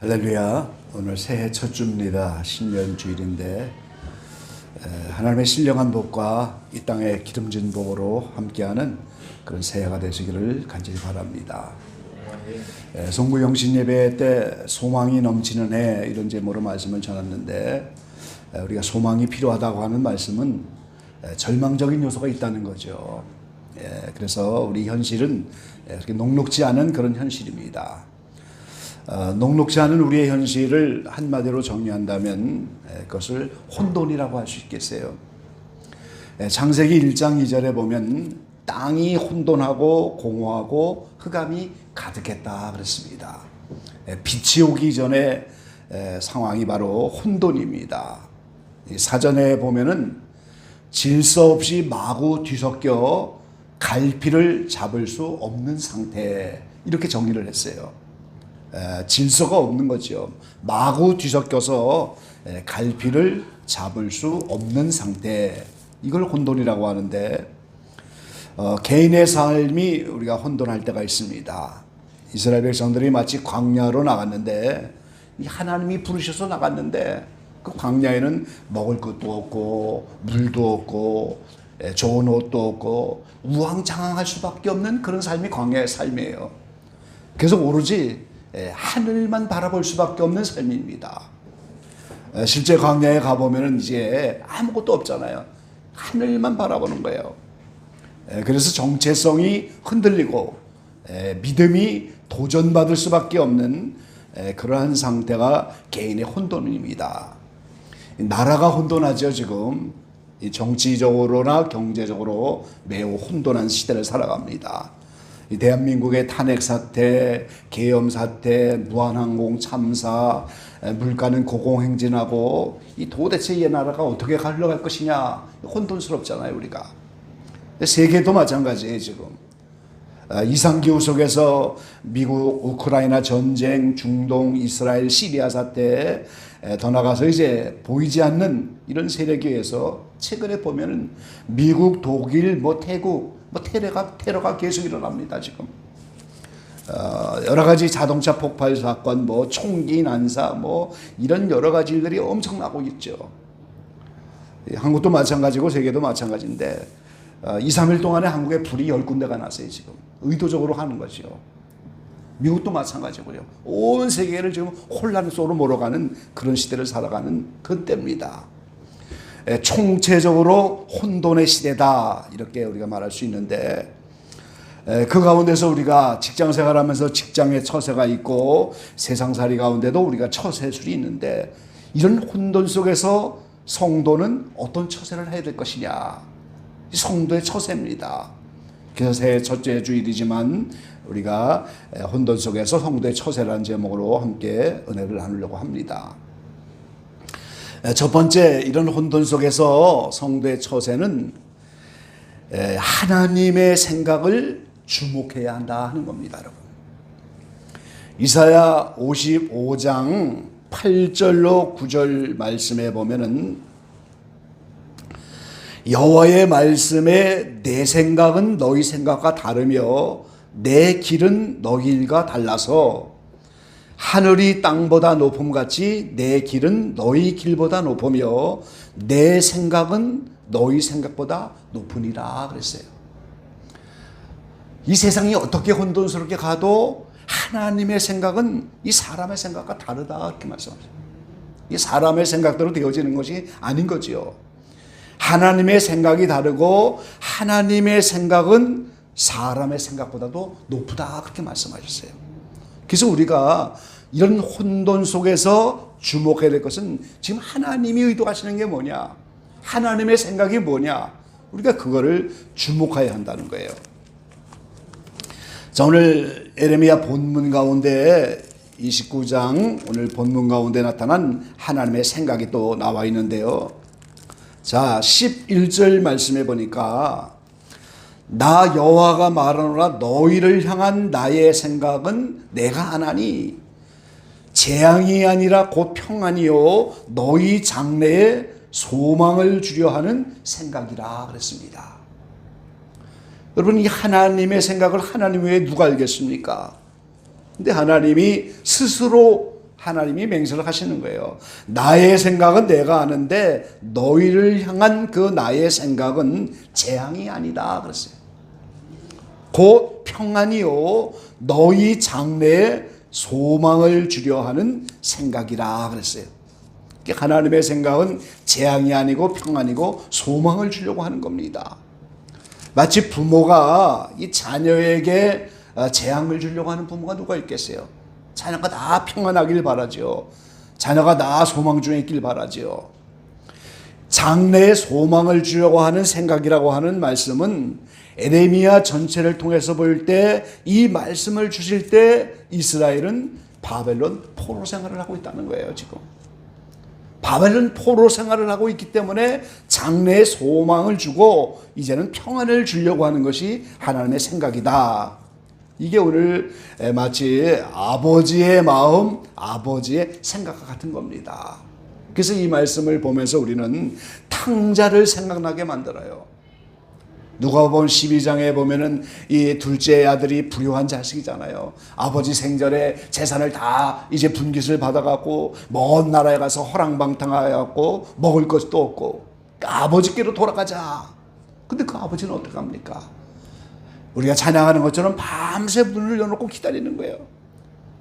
할렐루야. 오늘 새해 첫 주입니다. 신년주일인데 하나님의 신령한 복과 이 땅의 기름진 복으로 함께하는 그런 새해가 되시기를 간절히 바랍니다. 송구 영신 예배 때 소망이 넘치는 해 이런 제목으로 말씀을 전했는데 우리가 소망이 필요하다고 하는 말씀은 절망적인 요소가 있다는 거죠. 그래서 우리 현실은 그렇게 녹록지 않은 그런 현실입니다. 녹록지 않은 우리의 현실을 한마디로 정리한다면 그것을 혼돈이라고 할 수 있겠어요. 창세기 1장 2절에 보면 땅이 혼돈하고 공허하고 흑암이 가득했다 그랬습니다. 빛이 오기 전에 상황이 바로 혼돈입니다. 사전에 보면은 질서 없이 마구 뒤섞여 갈피를 잡을 수 없는 상태, 이렇게 정리를 했어요. 질서가 없는 거죠. 마구 뒤섞여서 갈피를 잡을 수 없는 상태, 이걸 혼돈이라고 하는데 개인의 삶이 우리가 혼돈할 때가 있습니다. 이스라엘 백성들이 마치 광야로 나갔는데 하나님이 부르셔서 나갔는데 그 광야에는 먹을 것도 없고 물도 없고 좋은 옷도 없고 우왕좌왕할 수밖에 없는 그런 삶이 광야의 삶이에요. 그래서 오로지 하늘만 바라볼 수밖에 없는 삶입니다. 실제 광야에 가보면 이제 아무것도 없잖아요. 하늘만 바라보는 거예요. 그래서 정체성이 흔들리고 믿음이 도전받을 수밖에 없는 그러한 상태가 개인의 혼돈입니다. 나라가 혼돈하죠. 지금 정치적으로나 경제적으로 매우 혼돈한 시대를 살아갑니다. 대한민국의 탄핵 사태, 계엄 사태, 무한항공 참사, 물가는 고공행진하고 이 도대체 이 나라가 어떻게 흘러갈 것이냐, 혼돈스럽잖아요 우리가. 세계도 마찬가지예요 지금. 이상기후 속에서 미국 우크라이나 전쟁, 중동 이스라엘 시리아 사태, 더 나가서 이제 보이지 않는 이런 세력에 의해서 최근에 보면은 미국, 독일, 태국 테러가 계속 일어납니다 지금. 여러 가지 자동차 폭발 사건, 총기 난사, 이런 여러 가지 일들이 엄청나고 있죠. 한국도 마찬가지고 세계도 마찬가지인데 2, 3일 동안에 한국에 불이 10군데가 났어요 지금. 의도적으로 하는 거죠. 미국도 마찬가지고요. 온 세계를 지금 혼란 속으로 몰아가는 그런 시대를 살아가는 그때입니다. 총체적으로 혼돈의 시대다, 이렇게 우리가 말할 수 있는데 그 가운데서 우리가 직장생활하면서 직장의 처세가 있고 세상살이 가운데도 우리가 처세술이 있는데 이런 혼돈 속에서 성도는 어떤 처세를 해야 될 것이냐, 성도의 처세입니다. 그래서 새해 첫째 주일이지만 우리가 혼돈 속에서 성도의 처세라는 제목으로 함께 은혜를 나누려고 합니다. 첫 번째, 이런 혼돈 속에서 성도의 처세는 하나님의 생각을 주목해야 한다 하는 겁니다, 여러분. 이사야 55장 8절로 9절 말씀에 보면은 여호와의 말씀에 내 생각은 너희 생각과 다르며 내 길은 너희 일과 달라서 하늘이 땅보다 높음같이 내 길은 너희 길보다 높으며 내 생각은 너희 생각보다 높으니라 그랬어요. 이 세상이 어떻게 혼돈스럽게 가도 하나님의 생각은 이 사람의 생각과 다르다, 이렇게 말씀하세요. 이 사람의 생각대로 되어지는 것이 아닌 거지요. 하나님의 생각이 다르고 하나님의 생각은 사람의 생각보다도 높다, 그렇게 말씀하셨어요. 그래서 우리가 이런 혼돈 속에서 주목해야 될 것은 지금 하나님이 의도하시는 게 뭐냐, 하나님의 생각이 뭐냐, 우리가 그거를 주목해야 한다는 거예요. 자, 오늘 에레미야 본문 가운데 29장 오늘 본문 가운데 나타난 하나님의 생각이 또 나와 있는데요. 자, 11절 말씀해 보니까 나 여호와가 말하노라 너희를 향한 나의 생각은 내가 아나니 재앙이 아니라 곧 평안이요 너희 장래에 소망을 주려 하는 생각이라 그랬습니다. 여러분, 이 하나님의 생각을 하나님 외에 누가 알겠습니까? 근데 하나님이 스스로 하나님이 맹세를 하시는 거예요. 나의 생각은 내가 아는데 너희를 향한 그 나의 생각은 재앙이 아니다 그랬어요. 곧 평안이요 너희 장래에 소망을 주려 하는 생각이라 그랬어요. 하나님의 생각은 재앙이 아니고 평안이고 소망을 주려고 하는 겁니다. 마치 부모가 이 자녀에게 재앙을 주려고 하는 부모가 누가 있겠어요? 자녀가 다 평안하길 바라죠. 자녀가 다 소망 중에 있길 바라죠. 장래에 소망을 주려고 하는 생각이라고 하는 말씀은 에레미야 전체를 통해서 볼 때 이 말씀을 주실 때 이스라엘은 바벨론 포로 생활을 하고 있다는 거예요. 지금 바벨론 포로 생활을 하고 있기 때문에 장래에 소망을 주고 이제는 평안을 주려고 하는 것이 하나님의 생각이다. 이게 오늘 마치 아버지의 마음, 아버지의 생각과 같은 겁니다. 그래서 이 말씀을 보면서 우리는 탕자를 생각나게 만들어요. 누가복음 12장에 보면은 이 둘째 아들이 불효한 자식이잖아요. 아버지 생전에 재산을 다 이제 분깃을 받아갖고 먼 나라에 가서 허랑방탕하여갖고 먹을 것도 없고 아버지께로 돌아가자. 근데 그 아버지는 어떻게 합니까? 우리가 찬양하는 것처럼 밤새 문을 열어놓고 기다리는 거예요.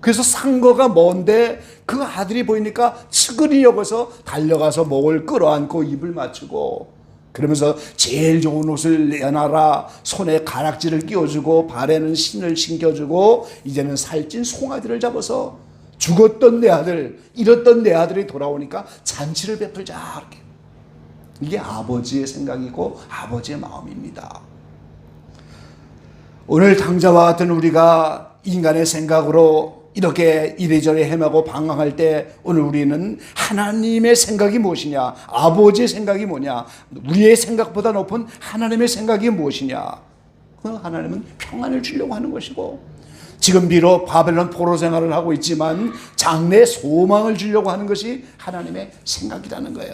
그래서 상거가 먼데 그 아들이 보이니까 측은히 여겨서 달려가서 목을 끌어안고 입을 맞추고 그러면서 제일 좋은 옷을 내놔라, 손에 가락지를 끼워주고 발에는 신을 신겨주고 이제는 살찐 송아지를 잡아서 죽었던 내 아들, 잃었던 내 아들이 돌아오니까 잔치를 베풀자. 이렇게. 이게 아버지의 생각이고 아버지의 마음입니다. 오늘 당자와 같은 우리가 인간의 생각으로 이렇게 이래저래 헤매고 방황할 때 오늘 우리는 하나님의 생각이 무엇이냐, 아버지의 생각이 뭐냐, 우리의 생각보다 높은 하나님의 생각이 무엇이냐. 그 하나님은 평안을 주려고 하는 것이고 지금 비록 바벨론 포로 생활을 하고 있지만 장래에 소망을 주려고 하는 것이 하나님의 생각이라는 거예요.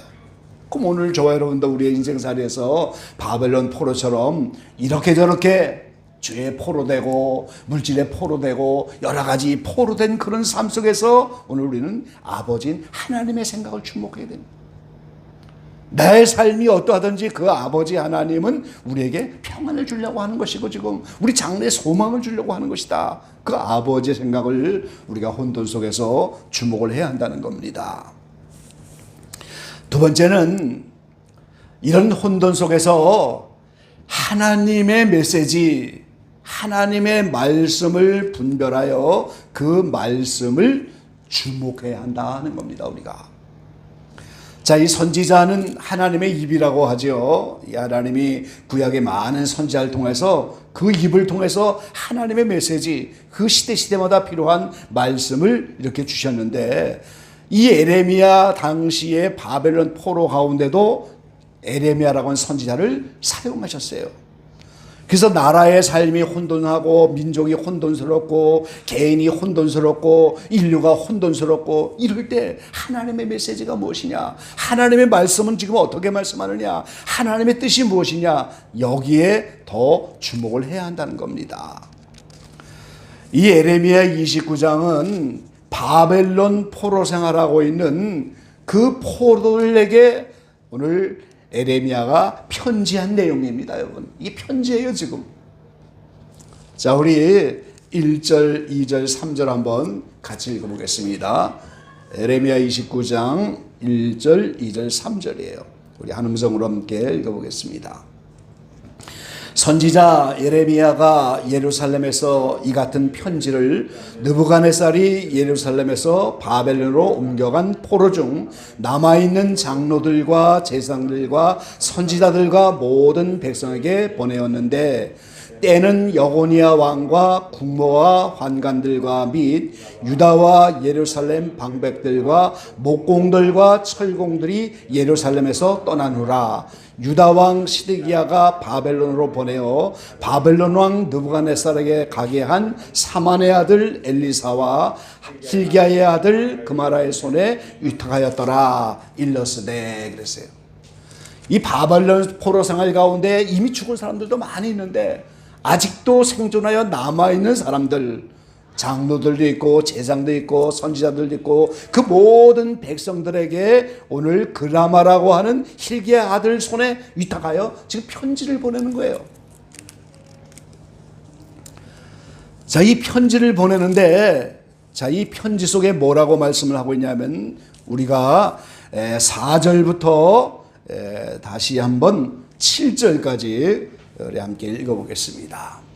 그럼 오늘 저와 여러분도 우리의 인생살이에서 바벨론 포로처럼 이렇게 저렇게 죄의 포로되고 물질의 포로되고 여러 가지 포로된 그런 삶 속에서 오늘 우리는 아버지인 하나님의 생각을 주목해야 됩니다. 나의 삶이 어떠하든지 그 아버지 하나님은 우리에게 평안을 주려고 하는 것이고 지금 우리 장래에 소망을 주려고 하는 것이다. 그 아버지의 생각을 우리가 혼돈 속에서 주목을 해야 한다는 겁니다. 두 번째는 이런 혼돈 속에서 하나님의 메시지, 하나님의 말씀을 분별하여 그 말씀을 주목해야 한다는 겁니다. 우리가. 자, 이 선지자는 하나님의 입이라고 하죠. 이 하나님이 구약의 많은 선지자를 통해서 그 입을 통해서 하나님의 메시지, 그 시대마다 필요한 말씀을 이렇게 주셨는데 이 에레미야 당시의 바벨론 포로 가운데도 에레미야라고 하는 선지자를 사용하셨어요. 그래서 나라의 삶이 혼돈하고 민족이 혼돈스럽고 개인이 혼돈스럽고 인류가 혼돈스럽고 이럴 때 하나님의 메시지가 무엇이냐, 하나님의 말씀은 지금 어떻게 말씀하느냐, 하나님의 뜻이 무엇이냐, 여기에 더 주목을 해야 한다는 겁니다. 이 에레미야 29장은 바벨론 포로 생활하고 있는 그 포로들에게 오늘 에레미야가 편지한 내용입니다. 여러분, 이게 편지예요 지금. 자, 우리 1절, 2절, 3절 한번 같이 읽어보겠습니다. 에레미야 29장 1절, 2절, 3절이에요. 우리 한 음성으로 함께 읽어보겠습니다. 선지자 예레미야가 예루살렘에서 이 같은 편지를 느부갓네살이 예루살렘에서 바벨론으로 옮겨간 포로 중 남아있는 장로들과 제사장들과 선지자들과 모든 백성에게 보내었는데 때는 여고니아 왕과 국모와 환관들과 및 유다와 예루살렘 방백들과 목공들과 철공들이 예루살렘에서 떠난 후라. 유다 왕 시드기야가 바벨론으로 보내어 바벨론 왕 느부갓네살에게 가게 한 사만의 아들 엘리사와 hil기야의 아들 그마라의 손에 위탁하였더라. 일러스되 그랬어요. 이 바벨론 포로 생활 가운데 이미 죽은 사람들도 많이 있는데 아직도 생존하여 남아있는 사람들, 장로들도 있고 제장도 있고 선지자들도 있고 그 모든 백성들에게 오늘 그라마라고 하는 hil기야의 아들 손에 위탁하여 지금 편지를 보내는 거예요. 자, 이 편지를 보내는데, 자, 이 편지 속에 뭐라고 말씀을 하고 있냐면, 우리가 4절부터 다시 한번 7절까지 우리 함께 읽어보겠습니다.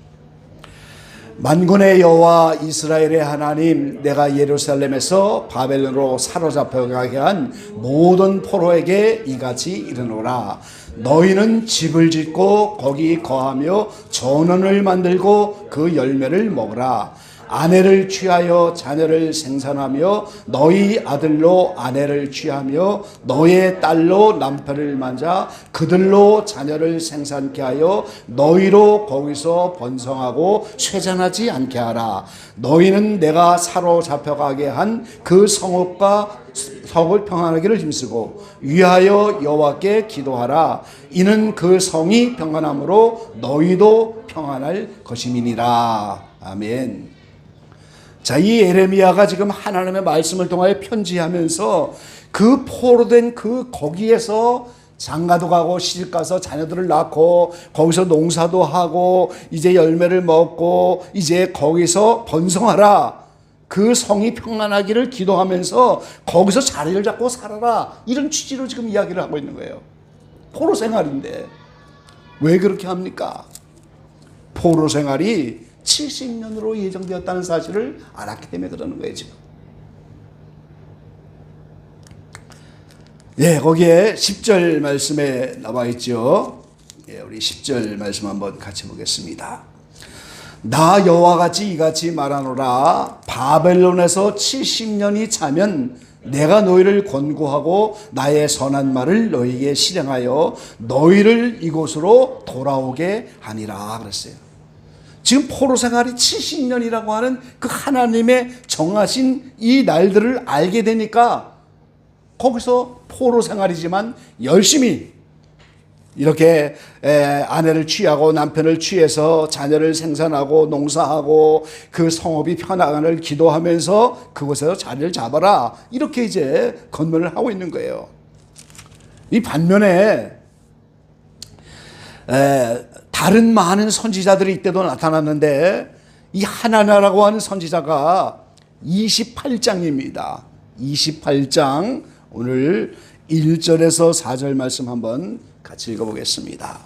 만군의 여호와 이스라엘의 하나님, 내가 예루살렘에서 바벨론으로 사로잡혀가게 한 모든 포로에게 이같이 이르노라. 너희는 집을 짓고 거기 거하며 전원을 만들고 그 열매를 먹으라. 아내를 취하여 자녀를 생산하며 너희 아들로 아내를 취하며 너의 딸로 남편을 만자 그들로 자녀를 생산케 하여 너희로 거기서 번성하고 쇠잔하지 않게 하라. 너희는 내가 사로잡혀가게 한 그 성읍과 성을 평안하기를 힘쓰고 위하여 여호와께 기도하라. 이는 그 성이 평안함으로 너희도 평안할 것임이니라. 아멘. 자, 이 예레미야가 지금 하나님의 말씀을 통하여 편지하면서 그 포로된 그 거기에서 장가도 가고 시집 가서 자녀들을 낳고 거기서 농사도 하고 이제 열매를 먹고 이제 거기서 번성하라. 그 성이 평안하기를 기도하면서 거기서 자리를 잡고 살아라. 이런 취지로 지금 이야기를 하고 있는 거예요. 포로 생활인데 왜 그렇게 합니까? 포로 생활이 70년으로 예정되었다는 사실을 알았기 때문에 그러는 거예요, 지금. 예, 거기에 10절 말씀에 나와 있죠. 예, 우리 10절 말씀 한번 같이 보겠습니다. 나 여호와같이 이같이 말하노라. 바벨론에서 70년이 차면 내가 너희를 권고하고 나의 선한 말을 너희에게 실행하여 너희를 이곳으로 돌아오게 하니라 그랬어요. 지금 포로 생활이 70년이라고 하는 그 하나님의 정하신 이 날들을 알게 되니까 거기서 포로 생활이지만 열심히 이렇게 아내를 취하고 남편을 취해서 자녀를 생산하고 농사하고 그 성읍이 편안을 기도하면서 그곳에서 자리를 잡아라. 이렇게 이제 건면을 하고 있는 거예요. 이 반면에 다른 많은 선지자들이 이때도 나타났는데 이 하나나라고 하는 선지자가 28장입니다. 28장 오늘 1절에서 4절 말씀 한번 같이 읽어보겠습니다.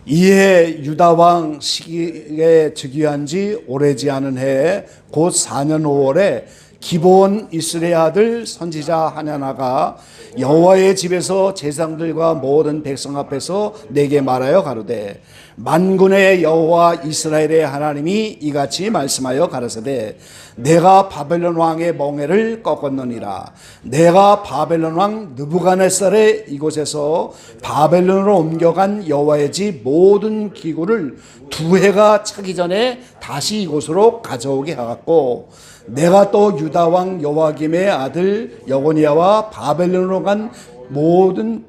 이에 유다왕 시기에 즉위한 지 오래지 않은 해에 곧 4년 5월에 기브온 이스라엘 아들 선지자 하나나가 여호와의 집에서 제사장들과 모든 백성 앞에서 내게 말하여 가로되 만군의 여호와 이스라엘의 하나님이 이같이 말씀하여 가라사대 내가 바벨론 왕의 멍에를 꺾었느니라. 내가 바벨론 왕 느부갓네살의 이곳에서 바벨론으로 옮겨간 여호와의 집 모든 기구를 2해가 차기 전에 다시 이곳으로 가져오게 하였고 내가 또 유다 왕 여호야김의 아들 여고니아와 바벨론으로 간 모든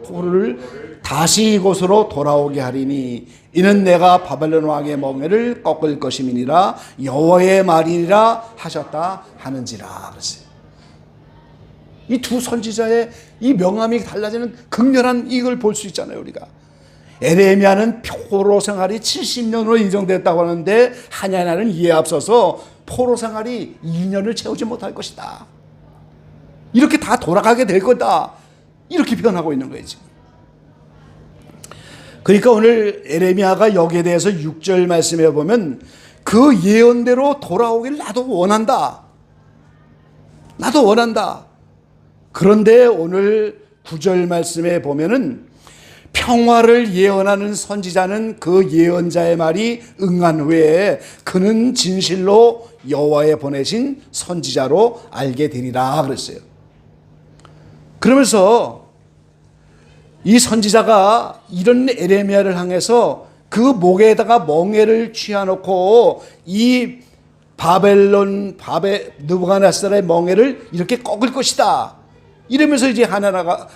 포로를 다시 이곳으로 돌아오게 하리니 이는 내가 바벨론 왕의 멍에를 꺾을 것임이니라 여호와의 말이니라 하셨다 하는지라 그랬어요. 이 두 선지자의 이 명함이 달라지는 극렬한 이걸 볼 수 있잖아요. 우리가 에레미야는 포로 생활이 70년으로 인정됐다고 하는데 하나나는 이에 앞서서 포로 생활이 2년을 채우지 못할 것이다. 이렇게 다 돌아가게 될 거다. 이렇게 표현하고 있는 거예요, 지금. 그러니까 오늘 에레미야가 여기에 대해서 6절 말씀해 보면 그 예언대로 돌아오길 나도 원한다. 나도 원한다. 그런데 오늘 9절 말씀에 보면은 평화를 예언하는 선지자는 그 예언자의 말이 응한 후에 그는 진실로 여호와의 보내신 선지자로 알게 되리라 그랬어요. 그러면서 이 선지자가 이런 에레미야를 향해서 그 목에다가 멍에를 취해놓고 이 느부갓네살의 멍에를 이렇게 꺾을 것이다. 이러면서 이제 하나나가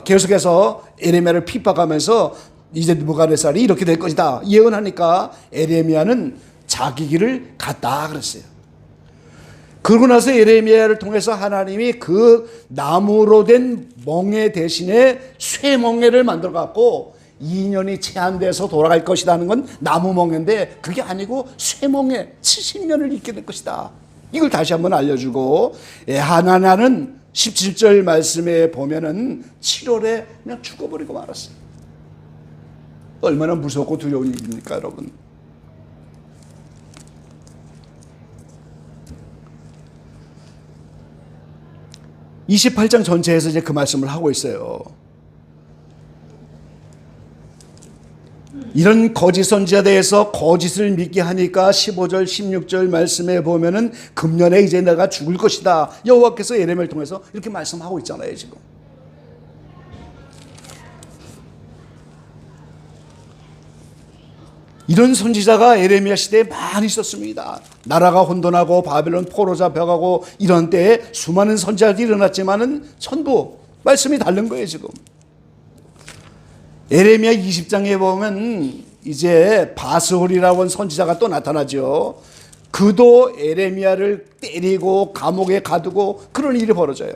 계속해서 에레미야를 핍박하면서 이제 느부갓네살이 이렇게 될 것이다 예언하니까 에레미야는 자기 길을 갔다 그랬어요. 그러고 나서 예레미야를 통해서 하나님이 그 나무로 된 멍에 대신에 쇠멍에를 만들어 갖고 2년이 제한돼서 돌아갈 것이라는 건 나무 멍에인데 그게 아니고 쇠멍에 70년을 있게 될 것이다. 이걸 다시 한번 알려주고, 하나나는 17절 말씀에 보면은 7월에 그냥 죽어버리고 말았어요. 얼마나 무섭고 두려운 일입니까, 여러분? (28장) 전체에서 이제 그 말씀을 하고 있어요. 이런 거짓 선지자에 대해서 거짓을 믿게 하니까 15절 16절 말씀에 보면은 금년에 이제 내가 죽을 것이다, 여호와께서 예레미야를 통해서 이렇게 말씀하고 있잖아요. 지금 이런 선지자가 예레미야 시대에 많이 있었습니다. 나라가 혼돈하고 바벨론 포로 잡혀가고 이런 때에 수많은 선지자들이 일어났지만은 전부 말씀이 다른 거예요. 지금 예레미야 20장에 보면 이제 바스홀이라고 하는 선지자가 또 나타나죠. 그도 예레미야를 때리고 감옥에 가두고 그런 일이 벌어져요.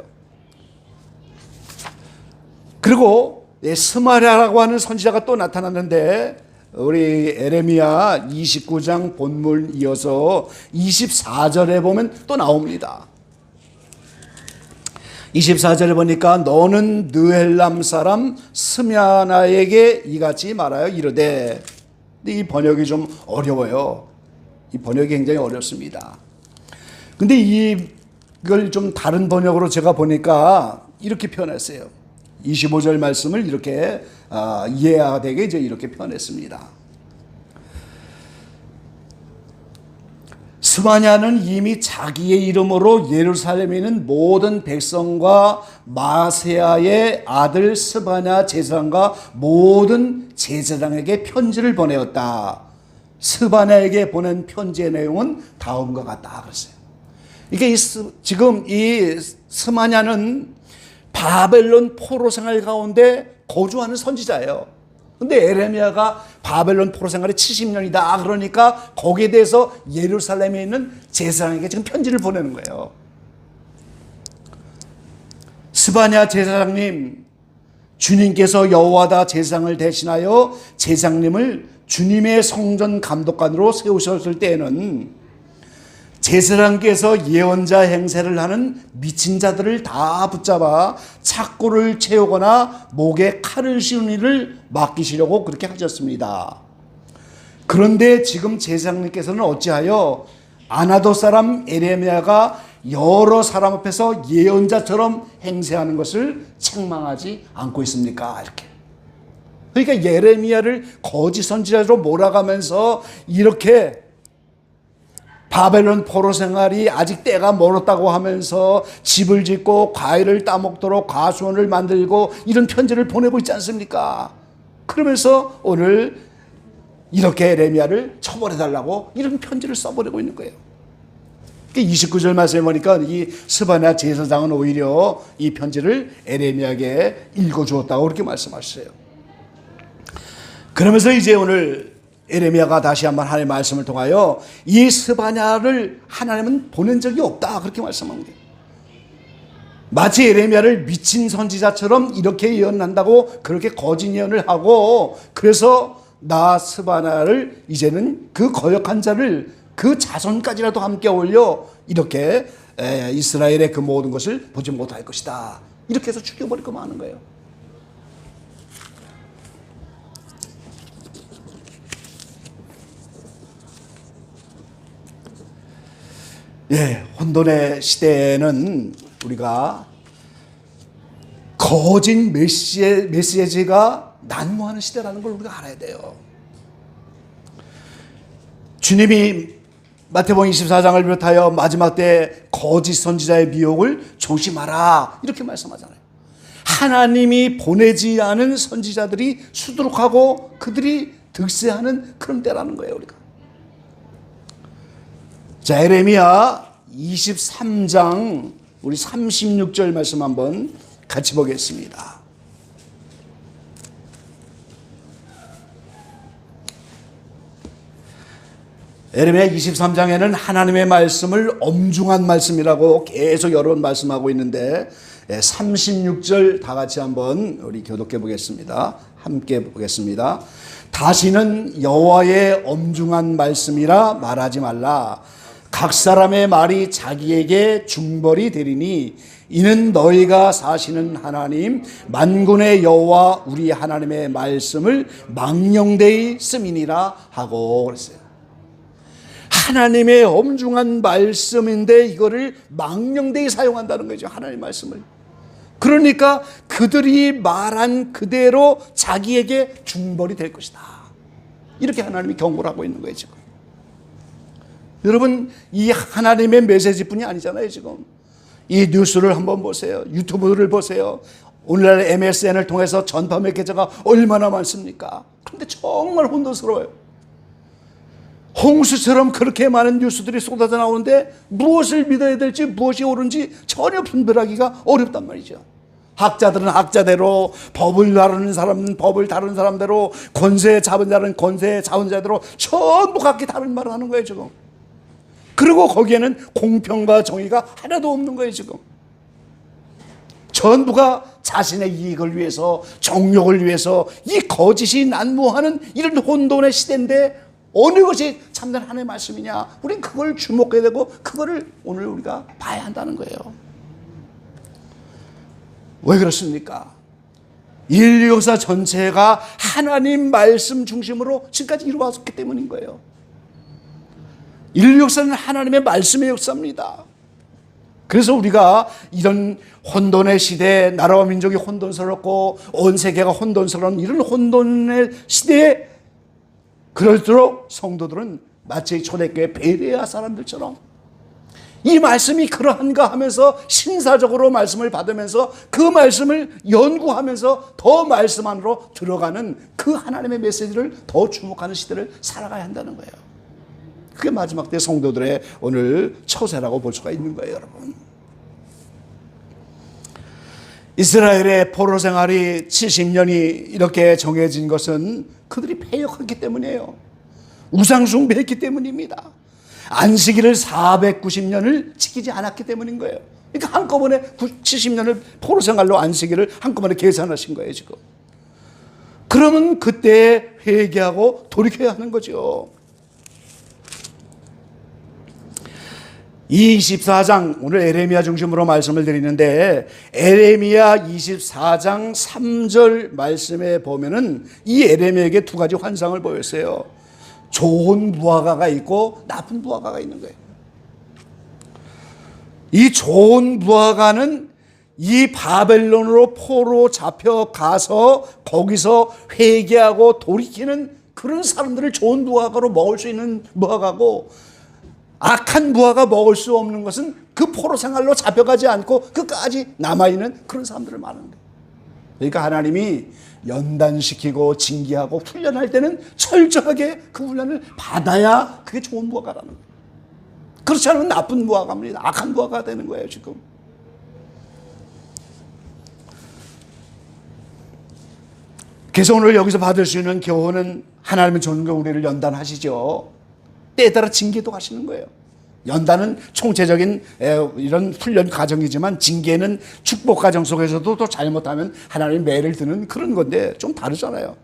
그리고 스마랴라고 하는 선지자가 또 나타났는데 우리 예레미야 29장 본문 이어서 24절에 보면 또 나옵니다. 24절에 보니까 너는 느헬람 사람 스미아나에게 이같이 말하여 이르되, 근데 이 번역이 좀 어려워요. 이 번역이 굉장히 어렵습니다. 근데 이걸 좀 다른 번역으로 제가 보니까 이렇게 표현했어요. 25절 말씀을 이렇게 이해가 되게 이제 이렇게 표현했습니다. 스마냐는 이미 자기의 이름으로 예루살렘에 있는 모든 백성과 마세야의 아들 스바냐 제사장과 모든 제사장에게 편지를 보내었다. 스바냐에게 보낸 편지의 내용은 다음과 같다 그랬어요. 이게 지금 이 스마냐는 바벨론 포로 생활 가운데 거주하는 선지자예요. 근데 예레미야가 바벨론 포로 생활이 70년이다. 그러니까 거기에 대해서 예루살렘에 있는 제사장에게 지금 편지를 보내는 거예요. 스바냐 제사장님, 주님께서 여호와다 제사장을 대신하여 제사장님을 주님의 성전 감독관으로 세우셨을 때에는 제사장께서 예언자 행세를 하는 미친 자들을 다 붙잡아 착고를 채우거나 목에 칼을 씌우는 일을 맡기시려고 그렇게 하셨습니다. 그런데 지금 제사장님께서는 어찌하여 아나도 사람 예레미야가 여러 사람 앞에서 예언자처럼 행세하는 것을 책망하지 않고 있습니까? 이렇게. 그러니까 예레미야를 거짓 선지자로 몰아가면서 이렇게 바벨론 포로 생활이 아직 때가 멀었다고 하면서 집을 짓고 과일을 따먹도록 가수원을 만들고 이런 편지를 보내고 있지 않습니까? 그러면서 오늘 이렇게 예레미야를 처벌해달라고 이런 편지를 써버리고 있는 거예요. 29절 말씀에 보니까 이 스바냐 제사장은 오히려 이 편지를 예레미야에게 읽어주었다고 그렇게 말씀하셨어요. 그러면서 이제 오늘 예레미야가 다시 한번 하나님의 말씀을 통하여 이 스바냐를 하나님은 보낸 적이 없다 그렇게 말씀합니다. 마치 예레미야를 미친 선지자처럼 이렇게 예언한다고 그렇게 거짓 예언을 하고, 그래서 나 스바냐를 이제는 그 거역한 자를 그 자손까지라도 함께 올려 이렇게 이스라엘의 그 모든 것을 보지 못할 것이다, 이렇게 해서 죽여버리고 마는 거예요. 혼돈의 시대에는 우리가 거짓 메시지가 난무하는 시대라는 걸 우리가 알아야 돼요. 주님이 마태복음 24장을 비롯하여 마지막 때 거짓 선지자의 미혹을 조심하라 이렇게 말씀하잖아요. 하나님이 보내지 않은 선지자들이 수두룩하고 그들이 득세하는 그런 때라는 거예요. 우리가 자, 예레미야 23장 우리 36절 말씀 한번 같이 보겠습니다. 에레미야 23장에는 하나님의 말씀을 엄중한 말씀이라고 계속 여러 번 말씀하고 있는데 36절 다 같이 한번 우리 교독해 보겠습니다. 함께 보겠습니다. 다시는 여호와의 엄중한 말씀이라 말하지 말라. 각 사람의 말이 자기에게 중벌이 되리니 이는 너희가 사시는 하나님 만군의 여호와 우리 하나님의 말씀을 망령되이 씀이니라 하고 그랬어요. 하나님의 엄중한 말씀인데 이거를 망령되이 사용한다는 거죠. 하나님의 말씀을. 그러니까 그들이 말한 그대로 자기에게 중벌이 될 것이다. 이렇게 하나님이 경고를 하고 있는 거예요 지금. 여러분 이 하나님의 메시지뿐이 아니잖아요 지금. 이 뉴스를 한번 보세요. 유튜브를 보세요. 오늘날 MSN을 통해서 전파 매개자가 얼마나 많습니까? 그런데 정말 혼돈스러워요. 홍수처럼 그렇게 많은 뉴스들이 쏟아져 나오는데 무엇을 믿어야 될지 무엇이 옳은지 전혀 분별하기가 어렵단 말이죠. 학자들은 학자대로, 법을 다루는 사람은 법을 다루는 사람대로, 권세 잡은 자는 권세 잡은 자대로 전부 각기 다른 말을 하는 거예요 지금. 그리고 거기에는 공평과 정의가 하나도 없는 거예요 지금. 전부가 자신의 이익을 위해서, 정욕을 위해서 이 거짓이 난무하는 이런 혼돈의 시대인데 어느 것이 참된 하나님의 말씀이냐, 우린 그걸 주목해야 되고 그거를 오늘 우리가 봐야 한다는 거예요. 왜 그렇습니까? 인류 역사 전체가 하나님 말씀 중심으로 지금까지 이루어왔기 때문인 거예요. 인류 역사는 하나님의 말씀의 역사입니다. 그래서 우리가 이런 혼돈의 시대에 나라와 민족이 혼돈스럽고 온 세계가 혼돈스러운 이런 혼돈의 시대에 그럴수록 성도들은 마치 초대교회 베레아 사람들처럼 이 말씀이 그러한가 하면서 신사적으로 말씀을 받으면서 그 말씀을 연구하면서 더 말씀 안으로 들어가는 그 하나님의 메시지를 더 주목하는 시대를 살아가야 한다는 거예요. 그게 마지막 때 성도들의 오늘 처세라고 볼 수가 있는 거예요, 여러분. 이스라엘의 포로 생활이 70년이 이렇게 정해진 것은 그들이 패역했기 때문이에요. 우상 숭배했기 때문입니다. 안식일을 490년을 지키지 않았기 때문인 거예요. 그러니까 한꺼번에 70년을 포로 생활로 안식일을 한꺼번에 계산하신 거예요 지금. 그러면 그때 회개하고 돌이켜야 하는 거죠. 24장, 오늘 에레미야 중심으로 말씀을 드리는데 에레미야 24장 3절 말씀에 보면은 이 에레미야에게 두 가지 환상을 보였어요. 좋은 무화과가 있고 나쁜 무화과가 있는 거예요. 이 좋은 무화과는 이 바벨론으로 포로 잡혀가서 거기서 회개하고 돌이키는 그런 사람들을 좋은 무화과로 먹을 수 있는 무화과고, 악한 무화과 먹을 수 없는 것은 그 포로 생활로 잡혀가지 않고 끝까지 남아있는 그런 사람들을 말하는 거예요. 그러니까 하나님이 연단시키고 징계하고 훈련할 때는 철저하게 그 훈련을 받아야 그게 좋은 무화과라는 거예요. 그렇지 않으면 나쁜 무화과입니다. 악한 무화과가 되는 거예요 지금. 그래서 오늘 여기서 받을 수 있는 교훈은 하나님은 종종 우리를 연단하시죠. 때에 따라 징계도 하시는 거예요. 연단은 총체적인 이런 훈련 과정이지만 징계는 축복 과정 속에서도 또 잘못하면 하나님의 매를 드는 그런 건데 좀 다르잖아요.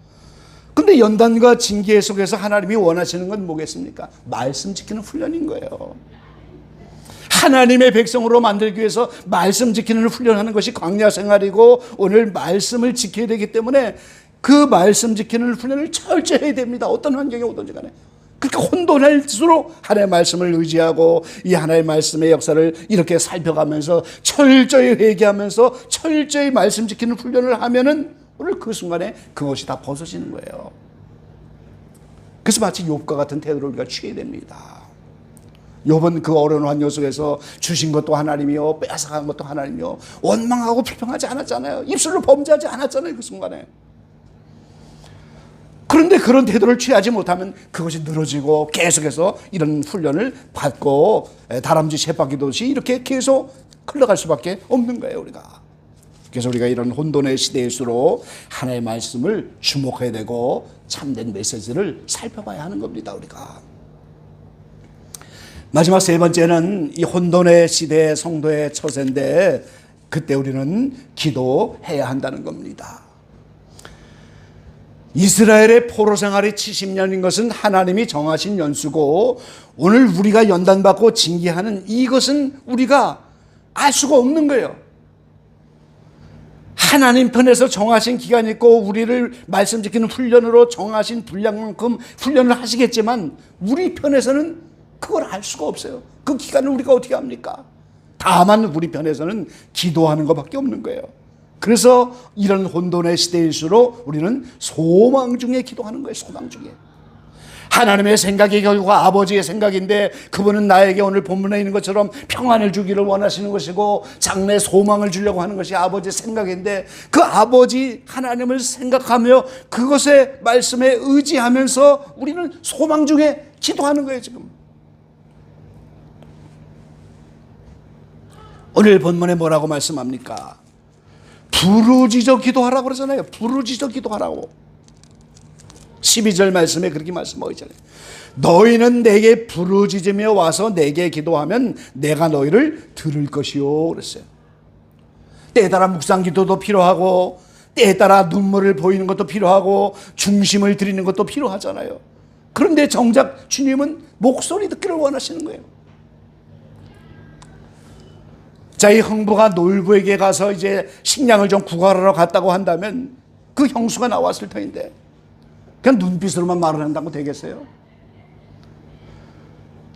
근데 연단과 징계 속에서 하나님이 원하시는 건 뭐겠습니까? 말씀 지키는 훈련인 거예요. 하나님의 백성으로 만들기 위해서 말씀 지키는 훈련하는 것이 광야 생활이고 오늘 말씀을 지켜야 되기 때문에 그 말씀 지키는 훈련을 철저히 해야 됩니다. 어떤 환경이 오든지 간에. 그러니까 혼돈할수록 하나님의 말씀을 의지하고 이 하나님의 말씀의 역사를 이렇게 살펴가면서 철저히 회개하면서 철저히 말씀 지키는 훈련을 하면은 오늘 그 순간에 그것이 다 벗어지는 거예요. 그래서 마치 욥과 같은 태도를 우리가 취해야 됩니다. 욥은 그 어려운 환경 속에서 주신 것도 하나님이요 빼앗아간 것도 하나님이요 원망하고 불평하지 않았잖아요. 입술로 범죄하지 않았잖아요. 그 순간에. 그런데 그런 태도를 취하지 못하면 그것이 늘어지고 계속해서 이런 훈련을 받고 다람쥐 쳇바퀴도시 이렇게 계속 흘러갈 수밖에 없는 거예요 우리가. 그래서 우리가 이런 혼돈의 시대일수록 하나님의 말씀을 주목해야 되고 참된 메시지를 살펴봐야 하는 겁니다 우리가. 마지막 세 번째는 이 혼돈의 시대의 성도의 처세인데, 그때 우리는 기도해야 한다는 겁니다. 이스라엘의 포로 생활이 70년인 것은 하나님이 정하신 연수고, 오늘 우리가 연단받고 징계하는 이것은 우리가 알 수가 없는 거예요. 하나님 편에서 정하신 기간이 있고 우리를 말씀 지키는 훈련으로 정하신 분량만큼 훈련을 하시겠지만, 우리 편에서는 그걸 알 수가 없어요. 그 기간을 우리가 어떻게 합니까? 다만 우리 편에서는 기도하는 것밖에 없는 거예요. 그래서 이런 혼돈의 시대일수록 우리는 소망 중에 기도하는 거예요. 소망 중에. 하나님의 생각이 결국 아버지의 생각인데, 그분은 나에게 오늘 본문에 있는 것처럼 평안을 주기를 원하시는 것이고 장래 소망을 주려고 하는 것이 아버지의 생각인데, 그 아버지 하나님을 생각하며 그것의 말씀에 의지하면서 우리는 소망 중에 기도하는 거예요. 지금 오늘 본문에 뭐라고 말씀합니까? 부르짖어 기도하라고 그러잖아요. 부르짖어 기도하라고. 12절 말씀에 그렇게 말씀하고 있잖아요. 너희는 내게 부르짖으며 와서 내게 기도하면 내가 너희를 들을 것이요 그랬어요. 때에 따라 묵상 기도도 필요하고, 때에 따라 눈물을 보이는 것도 필요하고, 중심을 드리는 것도 필요하잖아요. 그런데 정작 주님은 목소리 듣기를 원하시는 거예요. 자, 이 형부가 놀부에게 가서 이제 식량을 좀 구걸하러 갔다고 한다면 그 형수가 나왔을 터인데, 그냥 눈빛으로만 말을 한다고 되겠어요?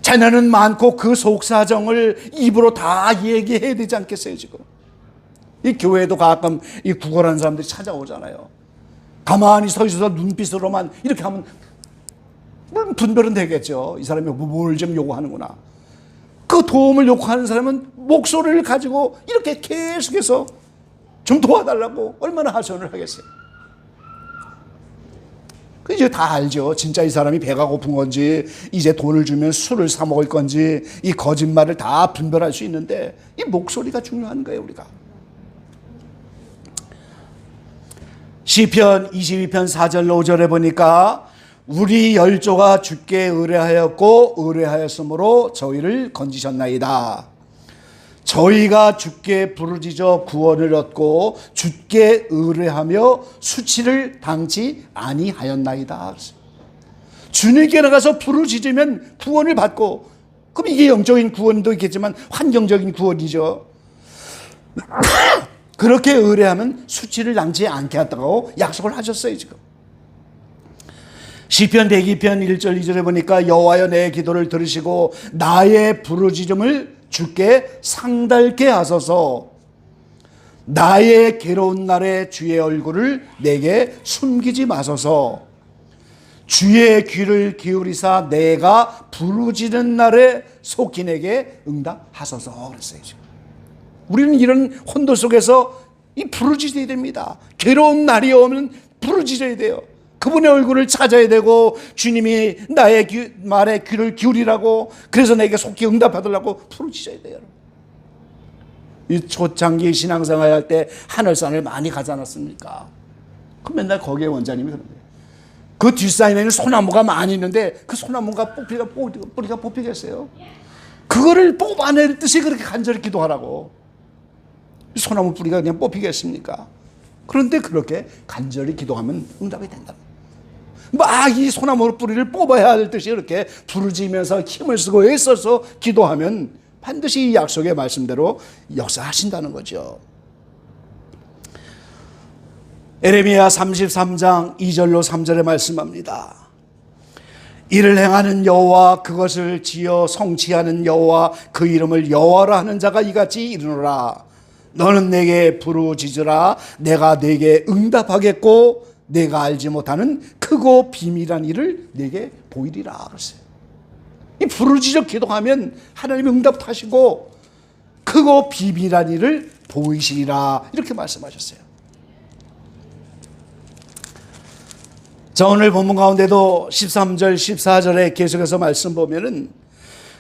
자녀는 많고 그 속사정을 입으로 다 얘기해야 되지 않겠어요? 지금 이 교회도 가끔 이 구걸하는 사람들이 찾아오잖아요. 가만히 서 있어서 눈빛으로만 이렇게 하면 물론 분별은 되겠죠. 이 사람이 뭘 좀 요구하는구나. 그 도움을 요구하는 사람은 목소리를 가지고 이렇게 계속해서 좀 도와달라고 얼마나 하소연을 하겠어요. 이제 다 알죠. 진짜 이 사람이 배가 고픈 건지, 이제 돈을 주면 술을 사 먹을 건지, 이 거짓말을 다 분별할 수 있는데, 이 목소리가 중요한 거예요. 우리가 시편 22편 4절 5절에 보니까 우리 열조가 주께 의뢰하였고 의뢰하였으므로 저희를 건지셨나이다. 저희가 주께 부르짖어 구원을 얻고 주께 의뢰하며 수치를 당치 아니하였나이다. 주님께 나가서 부르짖으면 구원을 받고, 그럼 이게 영적인 구원도 있겠지만 환경적인 구원이죠. 그렇게 의뢰하면 수치를 당치 않게 하다고 약속을 하셨어요. 지금 시편 102편 1절 2절에 보니까 여호와여 내 기도를 들으시고 나의 부르짖음을 주께 상달게 하소서. 나의 괴로운 날에 주의 얼굴을 내게 숨기지 마소서. 주의 귀를 기울이사 내가 부르짖는 날에 속히 내게 응답하소서 그랬어요. 우리는 이런 혼돈 속에서 이 부르짖어야 됩니다. 괴로운 날이 오면 부르짖어야 돼요. 그분의 얼굴을 찾아야 되고, 주님이 나의 말에 귀를 기울이라고, 그래서 내게 속히 응답하더라고 부르짖어야 돼요. 이 초창기 신앙생활 할 때 하늘산을 많이 가지 않았습니까? 그 맨날 거기에 원장님이 그런 거예요. 그 뒷산에는 소나무가 많이 있는데 그 소나무가 뿌리가 뽑히겠어요? 그거를 뽑아낼 듯이 그렇게 간절히 기도하라고. 소나무 뿌리가 그냥 뽑히겠습니까? 그런데 그렇게 간절히 기도하면 응답이 된다. 막 이 소나무 뿌리를 뽑아야 할 듯이 이렇게 부르짖으면서 힘을 쓰고 애써서 기도하면 반드시 이 약속의 말씀대로 역사하신다는 거죠. 에레미야 33장 2절로 3절에 말씀합니다. 이를 행하는 여호와, 그것을 지어 성취하는 여호와, 그 이름을 여호와라 하는 자가 이같이 이르노라. 너는 내게 부르짖으라. 내가 내게 응답하겠고 내가 알지 못하는 크고 비밀한 일을 내게 보이리라 그랬어요. 이 부르짖어 기도하면 하나님이 응답하시고 크고 비밀한 일을 보이시리라 이렇게 말씀하셨어요. 자, 오늘 본문 가운데도 13절 14절에 계속해서 말씀 보면은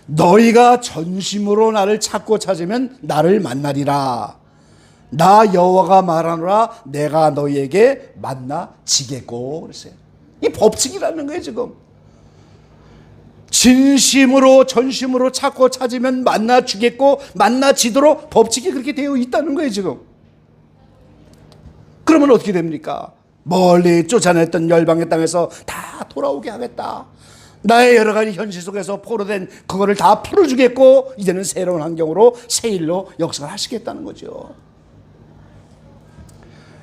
너희가 전심으로 나를 찾으면 나를 만나리라. 나 여호와가 말하노라. 내가 너희에게 만나지겠고 그랬어요. 이 법칙이라는 거예요. 지금 진심으로 전심으로 찾고 찾으면 만나 주겠고 만나 지도록 법칙이 그렇게 되어 있다는 거예요 지금. 그러면 어떻게 됩니까? 멀리 쫓아냈던 열방의 땅에서 다 돌아오게 하겠다. 나의 여러 가지 현실 속에서 포로된 그거를 다 풀어주겠고 이제는 새로운 환경으로 새 일로 역사를 하시겠다는 거죠.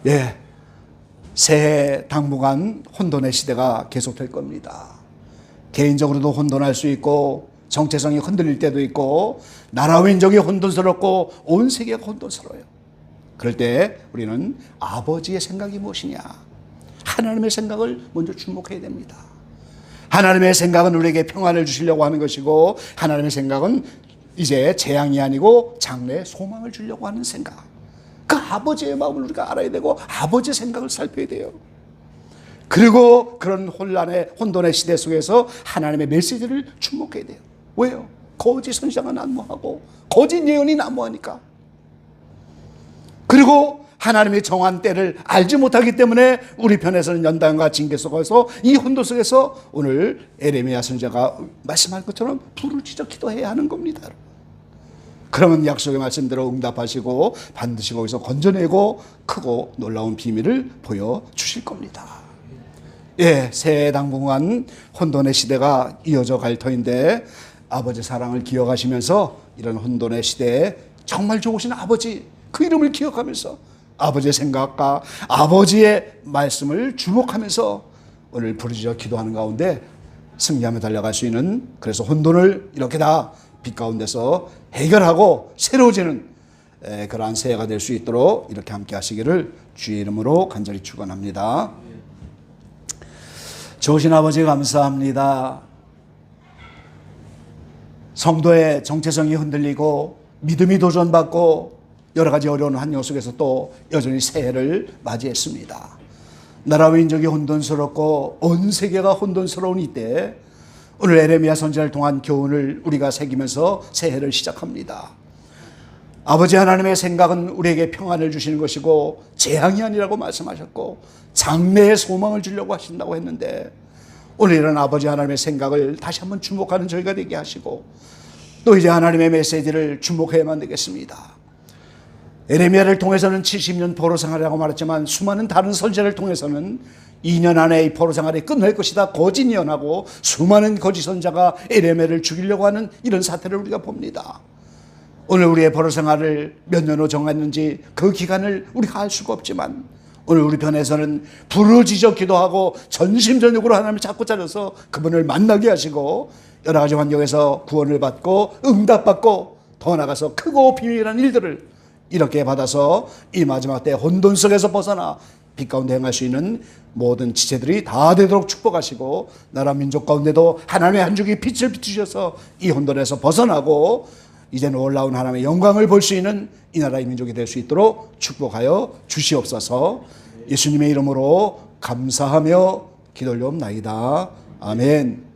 예, 새해 당분간 혼돈의 시대가 계속될 겁니다. 개인적으로도 혼돈할 수 있고 정체성이 흔들릴 때도 있고 나라 민족이 혼돈스럽고 온 세계가 혼돈스러워요. 그럴 때 우리는 아버지의 생각이 무엇이냐, 하나님의 생각을 먼저 주목해야 됩니다. 하나님의 생각은 우리에게 평안을 주시려고 하는 것이고 하나님의 생각은 이제 재앙이 아니고 장래의 소망을 주려고 하는 생각, 그 아버지의 마음을 우리가 알아야 되고 아버지의 생각을 살펴야 돼요. 그리고 그런 혼돈의 시대 속에서 하나님의 메시지를 주목해야 돼요. 왜요? 거짓 선지자가 난무하고 거짓 예언이 난무하니까. 그리고 하나님의 정한 때를 알지 못하기 때문에 우리 편에서는 연단과 징계 속에서 이 혼돈 속에서 오늘 에레미야 선지자가 말씀한 것처럼 부르짖어 기도해야 하는 겁니다. 그러면 약속의 말씀대로 응답하시고 반드시 거기서 건져내고 크고 놀라운 비밀을 보여주실 겁니다. 예, 새해 당분간 혼돈의 시대가 이어져 갈 터인데 아버지 사랑을 기억하시면서 이런 혼돈의 시대에 정말 좋으신 아버지 그 이름을 기억하면서 아버지의 생각과 아버지의 말씀을 주목하면서 오늘 부르짖어 기도하는 가운데 승리하며 달려갈 수 있는, 그래서 혼돈을 이렇게 다 빛 가운데서 해결하고 새로워지는 그러한 새해가 될 수 있도록 이렇게 함께 하시기를 주의 이름으로 간절히 축원합니다. 좋으신 아버지 감사합니다. 성도의 정체성이 흔들리고 믿음이 도전받고 여러 가지 어려운 환경 속에서 또 여전히 새해를 맞이했습니다. 나라 민족이 혼돈스럽고 온 세계가 혼돈스러운 이때 오늘 에레미야 선지자를 통한 교훈을 우리가 새기면서 새해를 시작합니다. 아버지 하나님의 생각은 우리에게 평안을 주시는 것이고 재앙이 아니라고 말씀하셨고 장래의 소망을 주려고 하신다고 했는데 오늘 이런 아버지 하나님의 생각을 다시 한번 주목하는 저희가 되게 하시고 또 이제 하나님의 메시지를 주목해야만 되겠습니다. 에레미야를 통해서는 70년 포로 생활이라고 말했지만 수많은 다른 선지자를 통해서는 2년 안에 이 포로 생활이 끝날 것이다 거짓 예언하고 수많은 거짓 선지자가 에레미야를 죽이려고 하는 이런 사태를 우리가 봅니다. 오늘 우리의 포로 생활을 몇 년으로 정했는지 그 기간을 우리가 알 수가 없지만 오늘 우리 편에서는 부르짖어 기도하고 전심전력으로 하나님을 잡고 찾아서 그분을 만나게 하시고 여러 가지 환경에서 구원을 받고 응답받고 더 나아가서 크고 비밀한 일들을 이렇게 받아서 이 마지막 때 혼돈 속에서 벗어나 빛 가운데 행할 수 있는 모든 지체들이 다 되도록 축복하시고 나라 민족 가운데도 하나님의 한 줄기 빛을 비추셔서 이 혼돈에서 벗어나고 이제 놀라운 하나님의 영광을 볼 수 있는 이 나라의 민족이 될 수 있도록 축복하여 주시옵소서. 예수님의 이름으로 감사하며 기도 올려옵나이다. 아멘.